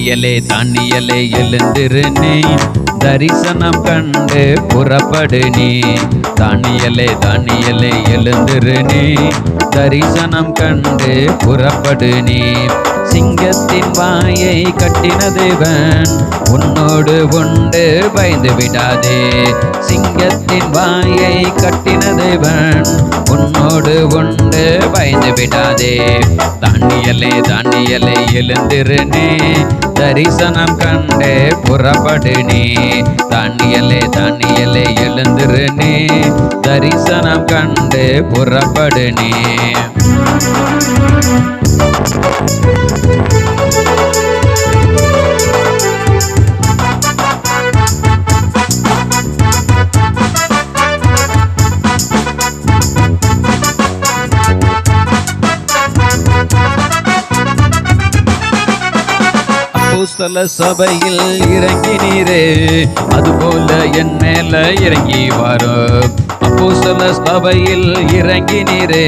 தானியலே எழுந்திரு நீ தரிசனம் கண்டு புறப்படு நீ. தானியலே எழுந்திரு நீ தரிசனம் கண்டு புறப்படு நீ. சிங்கத்தின் வாயை கட்டின தேவன் உன்னோடு உண்டு பயந்து விடாதே. சிங்கத்தின் வாயை கட்டின தேவன் உன்னோடு உண்டு பயந்து விடாதே. தானியலே எழுந்திரு நீ தரிசனம் கண்டு புறப்படு நீ. தானியலே எழுந்திரு நீ தரிசனம் கண்டு புறப்படு நீ. அப்போஸ்தல சபையில் இறங்கினீரே அதுபோல என் மேல இறங்கி வரும். அப்போஸ்தல சபையில் இறங்கினீரே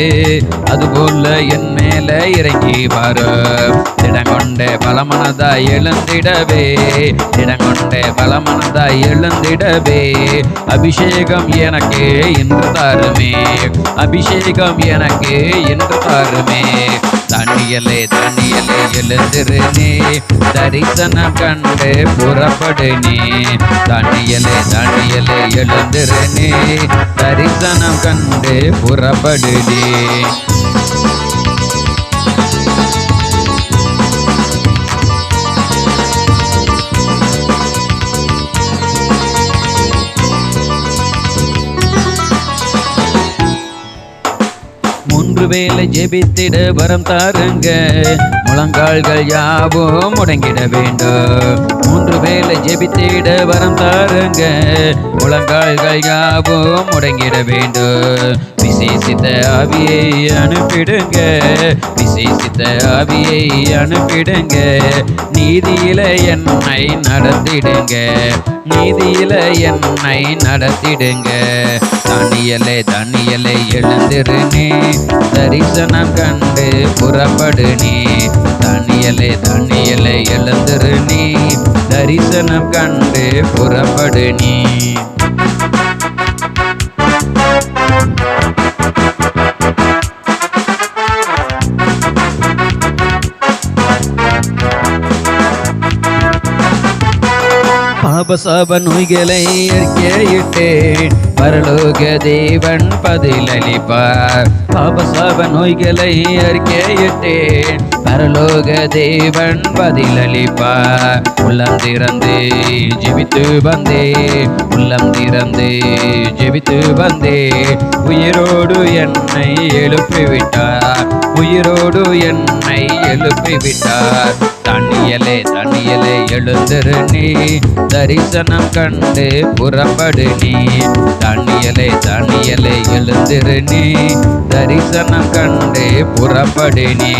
அதுபோல என் மேல இறங்கி வரும். திடங்கொண்ட பலமனதாய் எழுந்திடவே திடங்கொண்ட பலமனதாய் எழுந்திடவே. அபிஷேகம் எனக்கு இன்று தாருமே அபிஷேகம் எனக்கு இன்று தாருமே. தானியலே எழுந்திரு நீ தரிசனம் கண்டு புறப்படு நீ. தானியலே எழுந்திரு நீ தரிசனம் கண்டு புறப்படு நீ. மூன்று வேளை ஜெபித்திட வரம் தாருங்க முழங்கால்கள் யாவும் முடங்கிட வேண்டும். மூன்று வேளை ஜெபித்திட வரம் தாருங்க முழங்கால்கள் யாவும் முடங்கிட வேண்டும். விசேஷித்த ஆவியை அனுப்பிடுங்க விசேஷித்த ஆவியை அனுப்பிடுங்க. நீதியில என்னை நடத்திடுங்க நீதியில என்னை நடத்திடுங்க. தானியலே எழுந்திரு நீ தரிசனம் கண்டு புறப்படு நீ. தானியலே எழுந்திரு நீ தரிசனம் கண்டு புறப்படு நீ. பாபசாப நோய்களை அறிக்கையிட்டேன் பரலோக தேவன் பதிலளிப்பார். பாபசாப நோய்களை அறிக்கையிட்டேன் பரலோக தேவன் பதிலளிப்பார். உள்ளம் திறந்து ஜெபித்து வந்தே உள்ளம் திறந்து ஜெபித்து வந்தே. உயிரோடு என்னை எழுப்பிவிட்டார் உயிரோடு என்னை எழுப்பிவிட்டார். தானியலே எழுந்திரு நீ தரிசனம் கண்டு புறப்படு நீ. தானியலே எழுந்திரு நீ தரிசனம் கண்டு புறப்படு நீ.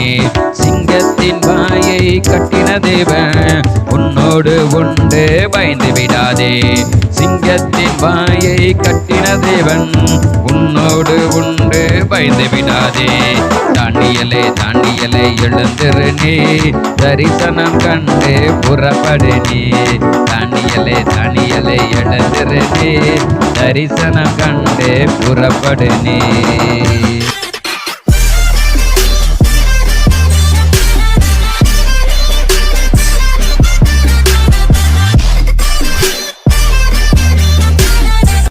சிங்கத்தின் வாயை கட்டின தேவன் உன்னோடு உண்டு பயந்து விடாதே. சிங்கத்தின் வாயை கட்டின தேவன் உன்னோடு உண்டு பயந்து விடாதே. தானியலே எழுந்திரு நீ தரிசனம் கண்டு புறப்படு நீ. தானியலே எழுந்திரு நீ தரிசனம் கண்டு புறப்படு நீ.